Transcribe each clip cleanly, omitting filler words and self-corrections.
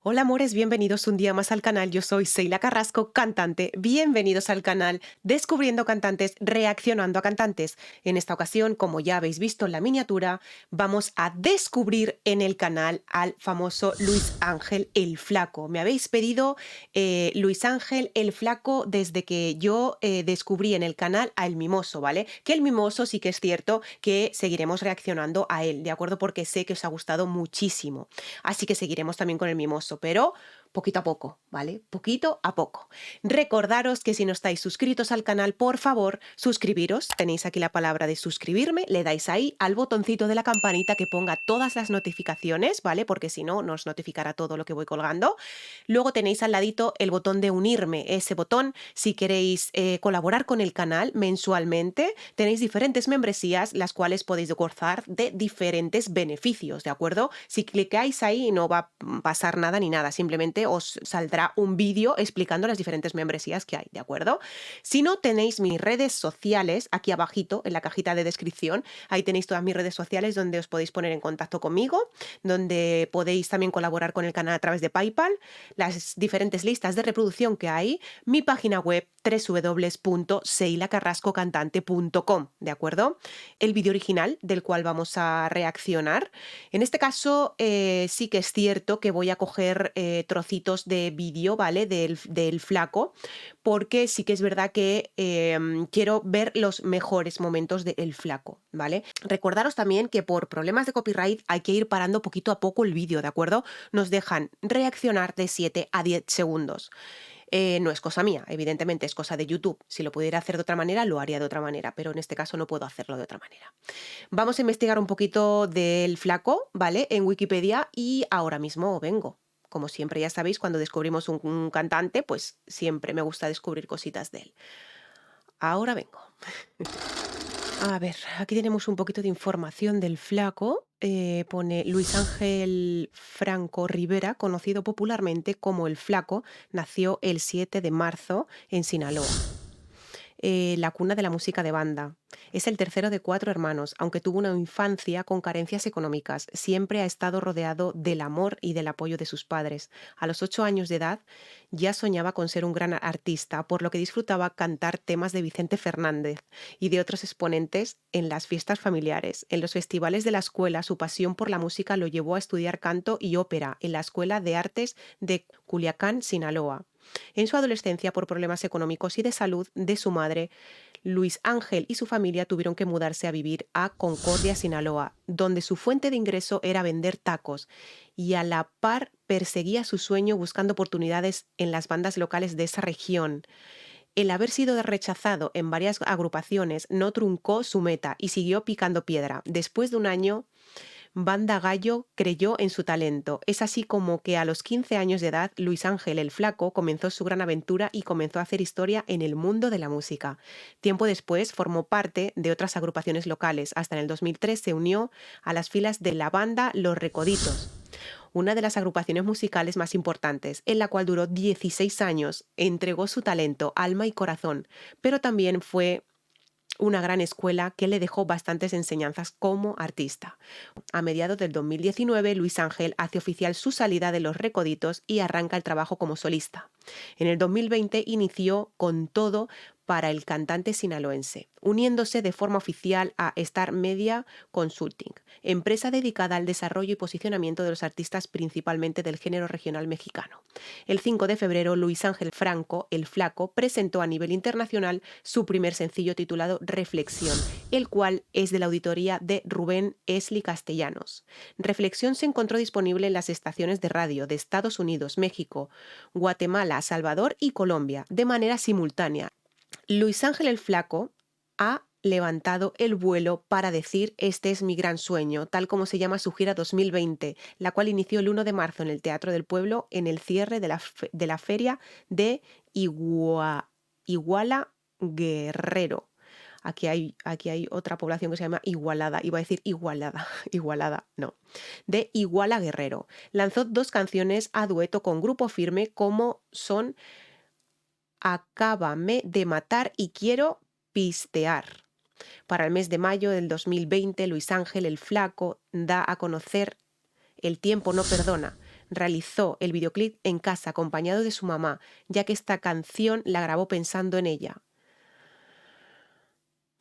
Hola amores, bienvenidos un día más al canal. Yo soy Seila Carrasco, cantante. Bienvenidos al canal Descubriendo Cantantes, Reaccionando a Cantantes. En esta ocasión, como ya habéis visto en la miniatura, vamos a descubrir en el canal al famoso Luis Ángel el Flaco. Me habéis pedido Luis Ángel el Flaco desde que yo descubrí en el canal a El Mimoso, ¿vale? Que El Mimoso sí que es cierto que seguiremos reaccionando a él, ¿de acuerdo? Porque sé que os ha gustado muchísimo. Así que seguiremos también con El Mimoso, pero poquito a poco, ¿vale? Poquito a poco. Recordaros que si no estáis suscritos al canal, por favor, suscribiros. Tenéis aquí la palabra de suscribirme, le dais ahí al botoncito de la campanita que ponga todas las notificaciones, ¿vale? Porque si no, nos notificará todo lo que voy colgando. Luego tenéis al ladito el botón de unirme, ese botón, si queréis colaborar con el canal mensualmente, tenéis diferentes membresías, las cuales podéis gozar de diferentes beneficios, ¿de acuerdo? Si clicáis ahí no va a pasar nada ni nada, simplemente os saldrá un vídeo explicando las diferentes membresías que hay, ¿de acuerdo? Si no, tenéis mis redes sociales aquí abajito en la cajita de descripción, ahí tenéis todas mis redes sociales donde os podéis poner en contacto conmigo, donde podéis también colaborar con el canal a través de PayPal, las diferentes listas de reproducción que hay, mi página web www.seilacarrascocantante.com, ¿de acuerdo? El vídeo original del cual vamos a reaccionar. En este caso sí que es cierto que voy a coger trocitos de vídeo, ¿vale? Del Flaco, porque sí que es verdad que quiero ver los mejores momentos del Flaco, ¿vale? Recordaros también que por problemas de copyright hay que ir parando poquito a poco el vídeo, ¿de acuerdo? Nos dejan reaccionar de 7 a 10 segundos. No es cosa mía, evidentemente es cosa de YouTube. Si lo pudiera hacer de otra manera, lo haría de otra manera, pero en este caso no puedo hacerlo de otra manera. Vamos a investigar un poquito del Flaco, ¿vale? En Wikipedia y ahora mismo vengo. Como siempre, ya sabéis, cuando descubrimos un cantante, pues siempre me gusta descubrir cositas de él. Ahora vengo. A ver, aquí tenemos un poquito de información del Flaco. Pone Luis Ángel Franco Rivera, conocido popularmente como El Flaco, nació el 7 de marzo en Sinaloa, la cuna de la música de banda. Es el tercero de 4 hermanos, aunque tuvo una infancia con carencias económicas. Siempre ha estado rodeado del amor y del apoyo de sus padres. A los 8 años de edad ya soñaba con ser un gran artista, por lo que disfrutaba cantar temas de Vicente Fernández y de otros exponentes en las fiestas familiares. En los festivales de la escuela, su pasión por la música lo llevó a estudiar canto y ópera en la Escuela de Artes de Culiacán, Sinaloa. En su adolescencia, por problemas económicos y de salud de su madre, Luis Ángel y su familia tuvieron que mudarse a vivir a Concordia, Sinaloa, donde su fuente de ingreso era vender tacos y a la par perseguía su sueño buscando oportunidades en las bandas locales de esa región. El haber sido rechazado en varias agrupaciones no truncó su meta y siguió picando piedra. Después de un año, Banda Gallo creyó en su talento. Es así como que a los 15 años de edad, Luis Ángel el Flaco comenzó su gran aventura y comenzó a hacer historia en el mundo de la música. Tiempo después formó parte de otras agrupaciones locales. Hasta en el 2003 se unió a las filas de la banda Los Recoditos, una de las agrupaciones musicales más importantes, en la cual duró 16 años. Entregó su talento, alma y corazón, pero también fue una gran escuela que le dejó bastantes enseñanzas como artista. A mediados del 2019, Luis Ángel hace oficial su salida de Los Recoditos y arranca el trabajo como solista. En el 2020 inició con todo para el cantante sinaloense, uniéndose de forma oficial a Star Media Consulting, empresa dedicada al desarrollo y posicionamiento de los artistas principalmente del género regional mexicano. El 5 de febrero, Luis Ángel Franco, el Flaco, presentó a nivel internacional su primer sencillo titulado Reflexión, el cual es de la autoría de Rubén Esli Castellanos. Reflexión se encontró disponible en las estaciones de radio de Estados Unidos, México, Guatemala, Salvador y Colombia, de manera simultánea. Luis Ángel el Flaco ha levantado el vuelo para decir este es mi gran sueño, tal como se llama su gira 2020, la cual inició el 1 de marzo en el Teatro del Pueblo en el cierre de la feria de Iguala Guerrero. Aquí hay otra población que se llama Igualada. Iba a decir Igualada. Igualada, no. De Iguala Guerrero. Lanzó 2 canciones a dueto con Grupo Firme, como son Acábame de matar y quiero pistear. Para el mes de mayo del 2020, Luis Ángel el Flaco da a conocer El tiempo no perdona, realizó el videoclip en casa acompañado de su mamá, ya que esta canción la grabó pensando en ella.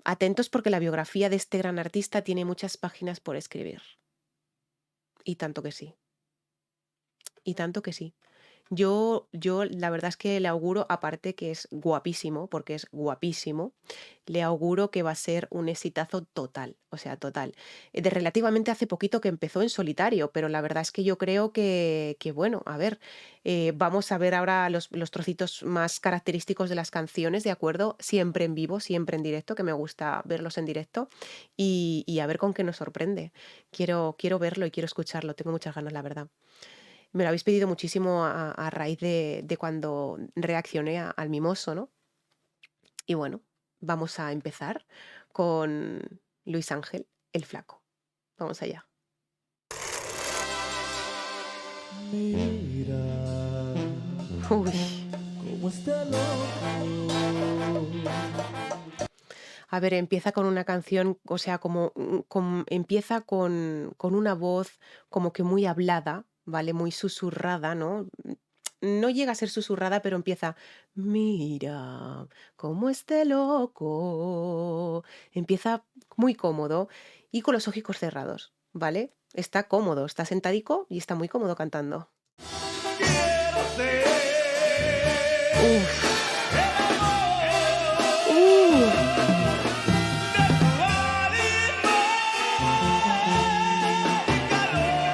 Atentos porque la biografía de este gran artista tiene muchas páginas por escribir. Y tanto que sí, y tanto que sí. Yo la verdad es que le auguro, aparte que es guapísimo, porque es guapísimo, le auguro que va a ser un exitazo total, o sea, total. De relativamente hace poquito que empezó en solitario, pero la verdad es que yo creo que bueno, a ver, vamos a ver ahora los trocitos más característicos de las canciones, ¿de acuerdo? Siempre en vivo, siempre en directo, que me gusta verlos en directo, y a ver con qué nos sorprende. Quiero verlo y quiero escucharlo, tengo muchas ganas, la verdad. Me lo habéis pedido muchísimo a raíz de cuando reaccioné al mimoso, ¿no? Y bueno, vamos a empezar con Luis Ángel, el flaco. Vamos allá. Mira Uy. cómo está loco. A ver, empieza con una canción, o sea, como, empieza con una voz como que muy hablada, ¿vale? Muy susurrada, ¿no? No llega a ser susurrada, pero empieza, mira, cómo este loco. Empieza muy cómodo y con los ojicos cerrados, ¿vale? Está cómodo, está sentadico y está muy cómodo cantando. Quiero ser Uf, el amor uf. de tu alma y calor.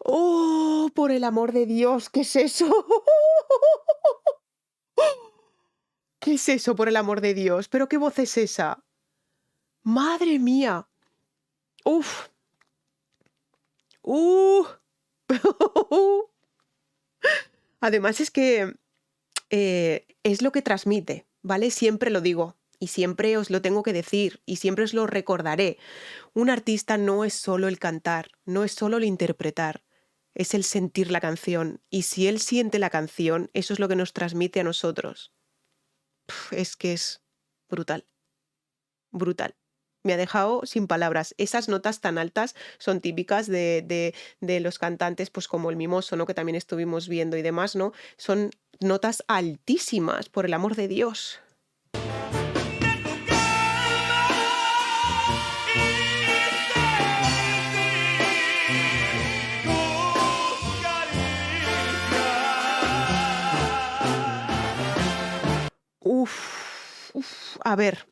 ¡Oh, por el amor de Dios! ¿Qué es eso? ¿Qué es eso, por el amor de Dios? ¿Pero qué voz es esa? ¡Madre mía! ¡Uf! ¡Uh! Además es que es lo que transmite, ¿vale? Siempre lo digo y siempre os lo tengo que decir y siempre os lo recordaré. Un artista no es solo el cantar, no es solo el interpretar, es el sentir la canción. Y si él siente la canción, eso es lo que nos transmite a nosotros. Es que es brutal, brutal. Me ha dejado sin palabras. Esas notas tan altas son típicas de los cantantes, pues como el Mimoso, ¿no? Que también estuvimos viendo y demás, ¿no? Son notas altísimas, por el amor de Dios. Uf, uf, a ver.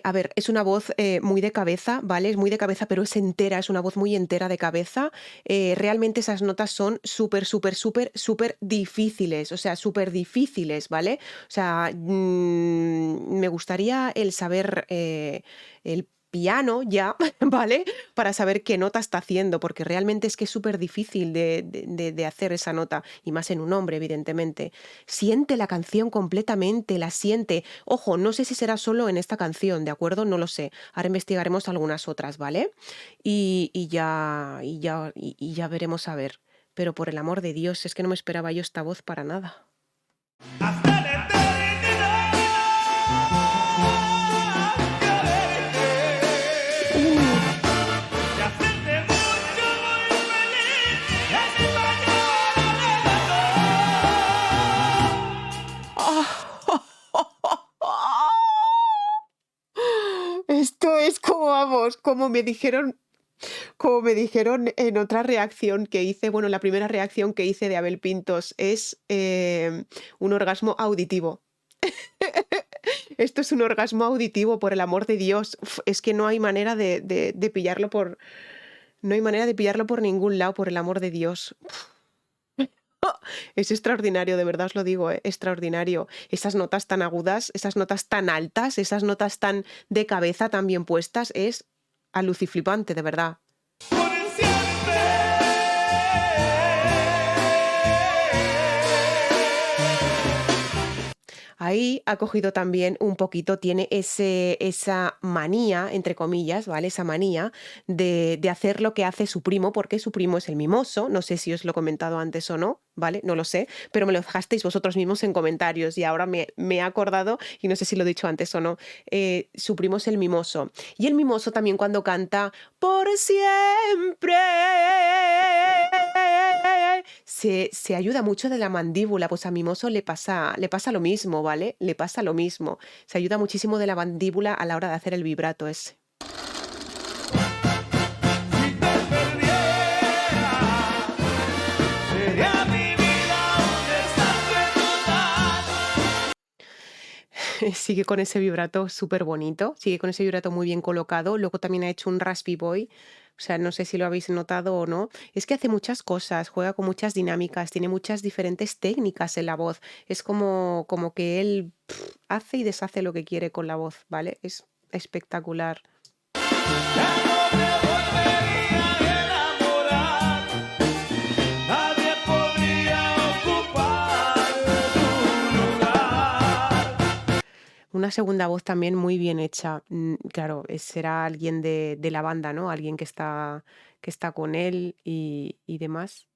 A ver, es una voz muy de cabeza, ¿vale? Es muy de cabeza, pero es entera, es una voz muy entera de cabeza. Realmente esas notas son súper, súper, súper, súper difíciles, o sea, súper difíciles, ¿vale? O sea, me gustaría el saber el piano ya, ¿vale? Para saber qué nota está haciendo, porque realmente es que es súper difícil de hacer esa nota, y más en un hombre, evidentemente. Siente la canción completamente, la siente. Ojo, no sé si será solo en esta canción, ¿de acuerdo? No lo sé. Ahora investigaremos algunas otras, ¿vale? Y ya veremos a ver. Pero por el amor de Dios, es que no me esperaba yo esta voz para nada. Hasta la eternidad Uh. y hacerte mucho muy feliz es mi Esto es como, vamos, como me dijeron en otra reacción que hice, bueno, la primera reacción que hice de Abel Pintos es un orgasmo auditivo. Esto es un orgasmo auditivo, por el amor de Dios. Uf, es que no hay manera de pillarlo no hay manera de pillarlo por ningún lado, por el amor de Dios. Es extraordinario, de verdad os lo digo, extraordinario. Esas notas tan agudas, esas notas tan altas, esas notas tan de cabeza, tan bien puestas, es aluciflipante, de verdad. por siempre. Ahí ha cogido también un poquito, tiene esa manía, entre comillas, ¿vale? Esa manía de hacer lo que hace su primo, porque su primo es el mimoso. No sé si os lo he comentado antes o no, ¿vale? No lo sé, pero me lo dejasteis vosotros mismos en comentarios y ahora me he acordado y no sé si lo he dicho antes o no. Su primo es el mimoso. Y el mimoso también cuando canta por siempre se ayuda mucho de la mandíbula, pues a Mimoso le pasa lo mismo, ¿vale? Le pasa lo mismo. Se ayuda muchísimo de la mandíbula a la hora de hacer el vibrato ese. Si te perdiera, sería mi vida un desastre total. Sigue con ese vibrato súper bonito, sigue con ese vibrato muy bien colocado. Luego también ha hecho un Raspy Boy, o sea, no sé si lo habéis notado o no. Es que hace muchas cosas, juega con muchas dinámicas, tiene muchas diferentes técnicas en la voz. Es como que él hace y deshace lo que quiere con la voz, ¿vale? Es espectacular. Ya no me volvería a enamorar, nadie podría ocupar tu lugar. Una segunda voz también muy bien hecha. Claro, será alguien de la banda, ¿no? Alguien que está con él y demás.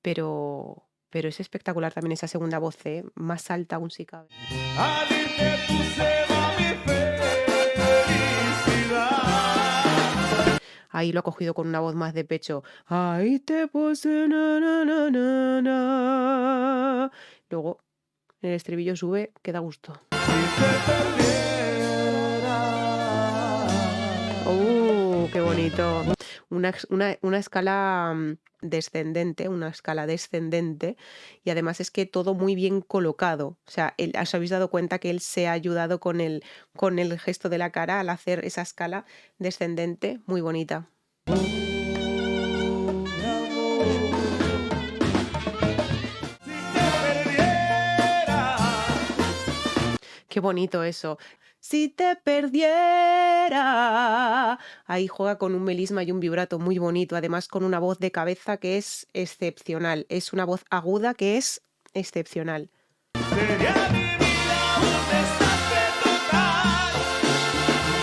Pero es espectacular también esa segunda voz, ¿eh? Más alta aún si cabe. Al irte tú se va mi felicidad. Ahí lo ha cogido con una voz más de pecho. Ahí te puse na, na, na, na, na. Luego en el estribillo sube, que da gusto. Si te perdiera. Qué bonito! Una escala descendente, una escala descendente, y además es que todo muy bien colocado. O sea, os habéis dado cuenta que él se ha ayudado con el gesto de la cara al hacer esa escala descendente, muy bonita. Si te perdiera, Qué bonito eso. Si te perdiera. Ahí juega con un melisma y un vibrato muy bonito, además con una voz de cabeza que es excepcional. Es una voz aguda que es excepcional. sería mi vida un desastre total.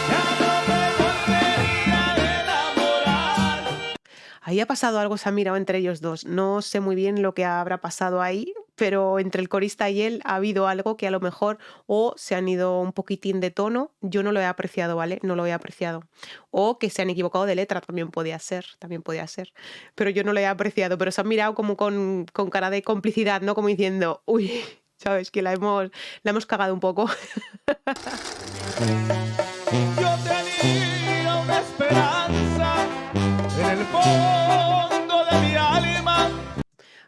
Ya no me volvería a enamorar. Ahí ha pasado algo, se ha mirado entre ellos dos. No sé muy bien lo que habrá pasado ahí, pero entre el corista y él ha habido algo que a lo mejor o se han ido un poquitín de tono. Yo no lo he apreciado, ¿vale? No lo he apreciado. O que se han equivocado de letra, también podía ser, también podía ser. Pero yo no lo he apreciado, pero se han mirado como con cara de complicidad, ¿no? Como diciendo, uy, ¿sabes? Que la hemos cagado un poco. Yo tenía una esperanza en el fondo de mi alma.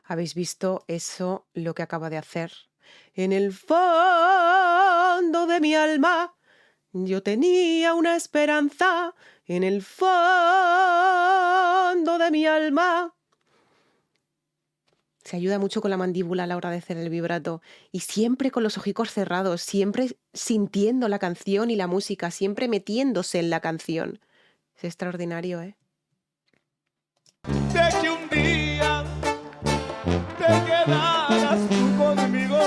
¿Habéis visto eso, lo que acaba de hacer? En el fondo de mi alma, yo tenía una esperanza. En el fondo de mi alma. Se ayuda mucho con la mandíbula a la hora de hacer el vibrato. Y siempre con los ojicos cerrados, siempre sintiendo la canción y la música, siempre metiéndose en la canción. Es extraordinario, ¿eh? De que un día te quedaras tú conmigo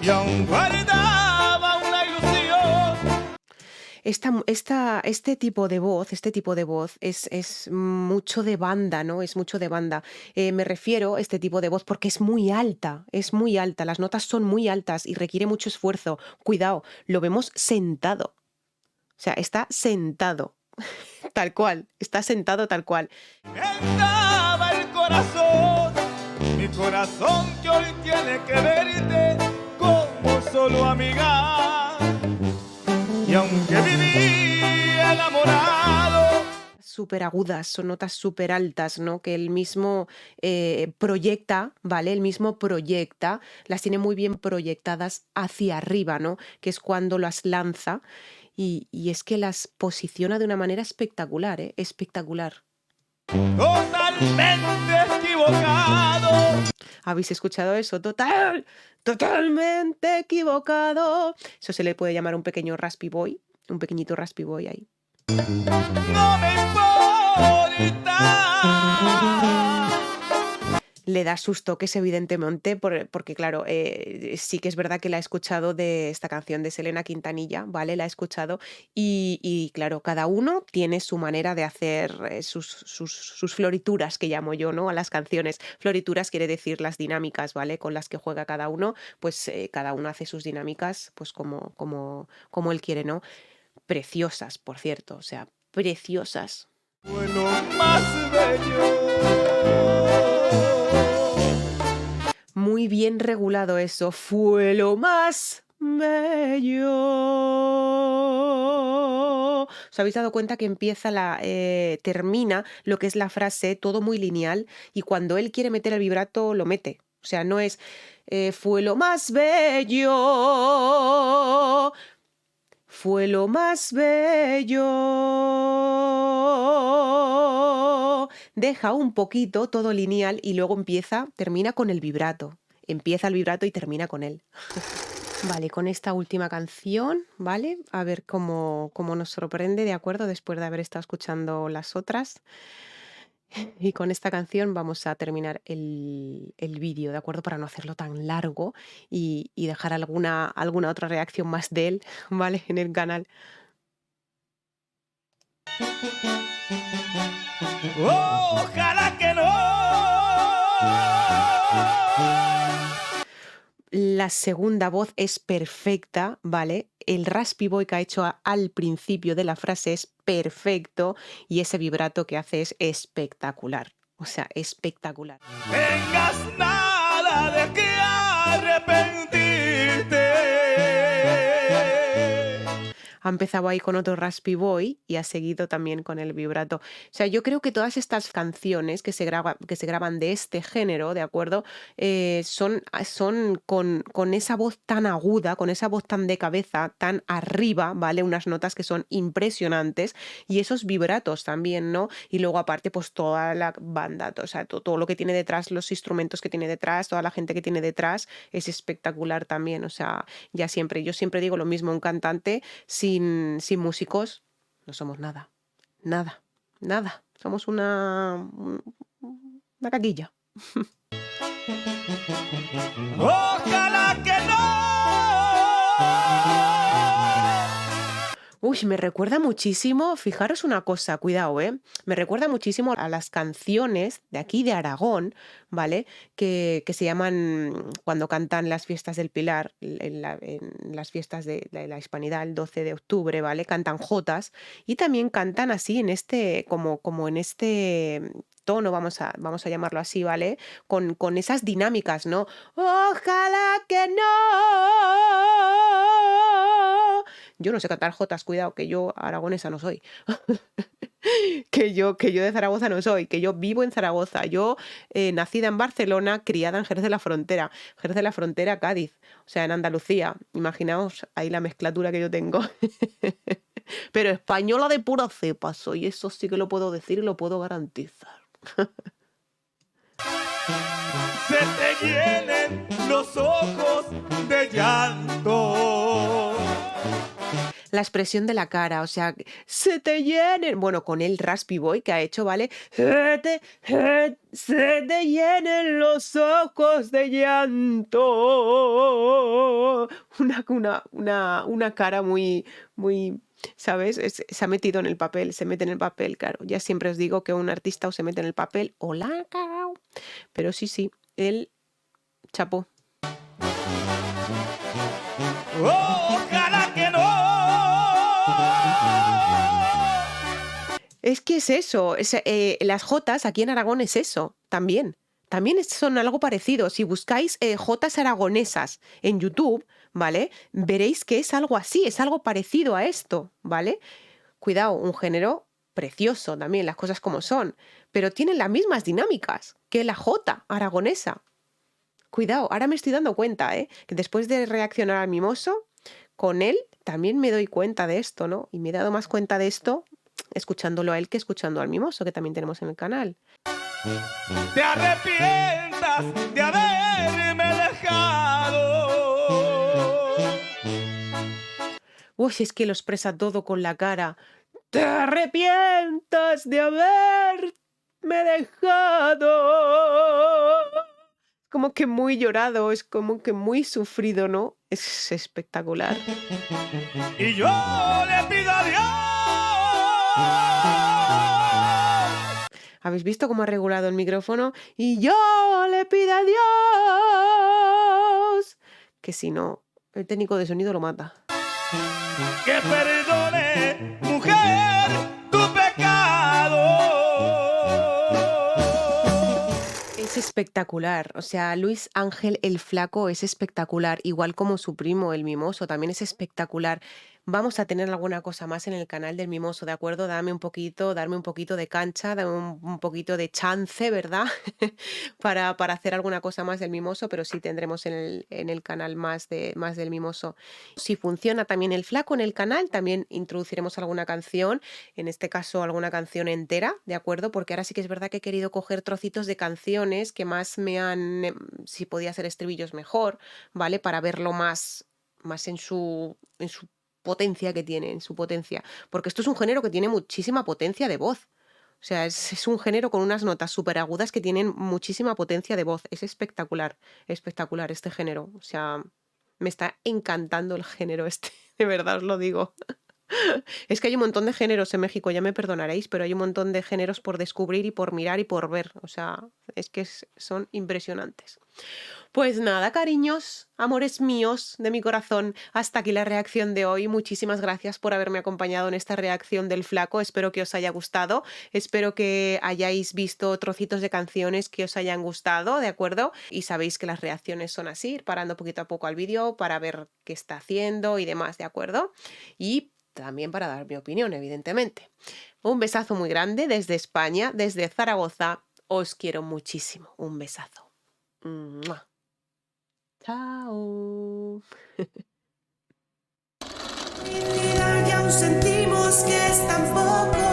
y aún guardaba una ilusión. Este tipo de voz es mucho de banda, ¿no? Es mucho de banda. Me refiero a este tipo de voz porque es muy alta, las notas son muy altas y requiere mucho esfuerzo. Cuidado, lo vemos sentado. O sea, está sentado, tal cual, está sentado tal cual. Estaba el corazón, mi corazón que hoy tiene que verte como solo amiga. Y aunque viví enamorado, Súper agudas, son notas súper altas, ¿no? Que él mismo proyecta, ¿vale? Él mismo proyecta, las tiene muy bien proyectadas hacia arriba, ¿no? Que es cuando las lanza y es que las posiciona de una manera espectacular, ¿eh? Espectacular. totalmente equivocado. ¿Habéis escuchado eso? Totalmente equivocado. Eso se le puede llamar un pequeño Raspy Boy, un pequeñito Raspy Boy ahí. No me importa. le da sus toques, evidentemente, porque claro, sí que es verdad que la he escuchado de esta canción de Selena Quintanilla, ¿vale? La he escuchado y claro, cada uno tiene su manera de hacer sus florituras, que llamo yo, ¿no? A las canciones. Florituras quiere decir las dinámicas, ¿vale? Con las que juega cada uno, pues cada uno hace sus dinámicas, pues como él quiere, ¿no? Preciosas, por cierto, o sea, preciosas. Fue lo más bello. Muy bien regulado eso, fue lo más bello. ¿Os habéis dado cuenta que termina lo que es la frase todo muy lineal y cuando él quiere meter el vibrato lo mete? O sea, no es fue lo más bello, fue lo más bello. Deja un poquito todo lineal y luego termina con el vibrato. Empieza el vibrato y termina con él. Vale, con esta última canción, ¿vale? A ver cómo nos sorprende, ¿de acuerdo? Después de haber estado escuchando las otras. Y con esta canción vamos a terminar el vídeo, ¿de acuerdo? Para no hacerlo tan largo y dejar alguna otra reacción más de él, ¿vale? En el canal. Ojalá que no. La segunda voz es perfecta, ¿vale? El raspy boy que ha hecho al principio de la frase es perfecto y ese vibrato que hace es espectacular. O sea, espectacular. Tengas nada de qué arrepentirte. Ha empezado ahí con otro raspy boy y ha seguido también con el vibrato. O sea, yo creo que todas estas canciones que se graban de este género, ¿de acuerdo? Son con esa voz tan aguda, con esa voz tan de cabeza, tan arriba, ¿vale? Unas notas que son impresionantes y esos vibratos también, ¿no? Y luego aparte, pues toda la banda, o sea, todo lo que tiene detrás, los instrumentos que tiene detrás, toda la gente que tiene detrás, es espectacular también. O sea, yo siempre digo lo mismo, un cantante sin músicos no somos nada, nada, nada. Somos una caquilla. Ojalá que no. Uy, me recuerda muchísimo, fijaros una cosa, cuidado, ¿eh? Me recuerda muchísimo a las canciones de aquí de Aragón, ¿vale? Que se llaman, cuando cantan las fiestas del Pilar, en las fiestas de la Hispanidad, el 12 de octubre, ¿vale? Cantan jotas y también cantan así como en este tono, vamos a llamarlo así, ¿vale? Con esas dinámicas, ¿no? Ojalá que no. Yo no sé cantar jotas, cuidado, que yo aragonesa no soy. Que yo de Zaragoza no soy, que yo vivo en Zaragoza. Yo nacida en Barcelona, criada en Jerez de la Frontera. Jerez de la Frontera, Cádiz. O sea, en Andalucía. Imaginaos ahí la mezclatura que yo tengo. Pero española de pura cepa soy. Eso sí que lo puedo decir y lo puedo garantizar. Se te llenen los ojos de llanto. La expresión de la cara, o sea, se te llenen, bueno, con el raspy boy que ha hecho, ¿vale? Se te llenen los ojos de llanto. Una cara muy, ¿sabes? Se ha metido en el papel, se mete en el papel, claro. Ya siempre os digo que un artista o se mete en el papel o la ha cagao. Pero sí, él chapó. Ojalá que no. Es que es eso, las jotas aquí en Aragón es eso, también. También son algo parecido. Si buscáis jotas aragonesas en YouTube, ¿vale? Veréis que es algo así, es algo parecido a esto, ¿vale? Cuidado, un género precioso también, las cosas como son, pero tienen las mismas dinámicas que la jota aragonesa. Cuidado, ahora me estoy dando cuenta, que después de reaccionar al mimoso, con él también me doy cuenta de esto, ¿no? Y me he dado más cuenta de esto escuchándolo a él que escuchando al mimoso, que también tenemos en el canal. Te arrepientas de haberme dejado. Uy, es que lo expresa todo con la cara. Te arrepientas de haberme dejado. como que muy llorado, es como que muy sufrido, ¿no? Es espectacular. Y yo le pido a Dios ¿Habéis visto cómo ha regulado el micrófono? Y yo le pido a Dios que si no, el técnico de sonido lo mata. que perdone, mujer, tu pecado. Es espectacular, o sea, Luis Ángel el Flaco es espectacular, igual como su primo el Mimoso también es espectacular. Vamos a tener alguna cosa más en el canal del Mimoso, ¿de acuerdo? Darme un poquito de cancha, darme un poquito de chance, ¿verdad? Para hacer alguna cosa más del Mimoso, pero sí tendremos en el canal más del Mimoso. Si funciona también el Flaco en el canal, también introduciremos alguna canción, en este caso alguna canción entera, ¿de acuerdo? Porque ahora sí que es verdad que he querido coger trocitos de canciones que más me han, si podía ser estribillos mejor, ¿vale? Para verlo más en su potencia que tiene, en su potencia. Porque esto es un género que tiene muchísima potencia de voz. O sea, es un género con unas notas súper agudas que tienen muchísima potencia de voz. Es espectacular, espectacular este género. O sea, me está encantando el género este, de verdad os lo digo. Es que hay un montón de géneros en México, ya me perdonaréis, pero hay un montón de géneros por descubrir y por mirar y por ver. O sea, es que son impresionantes. Pues nada, cariños, amores míos de mi corazón, hasta aquí la reacción de hoy. Muchísimas gracias por haberme acompañado en esta reacción del Flaco. Espero que os haya gustado. Espero que hayáis visto trocitos de canciones que os hayan gustado, ¿de acuerdo? Y sabéis que las reacciones son así, ir parando poquito a poco al vídeo para ver qué está haciendo y demás, ¿de acuerdo? Y también para dar mi opinión, evidentemente. Un besazo muy grande desde España, desde Zaragoza. Os quiero muchísimo. Un besazo. ¡Mua! Chao. Felicidad y aún sentimos que es tan poco.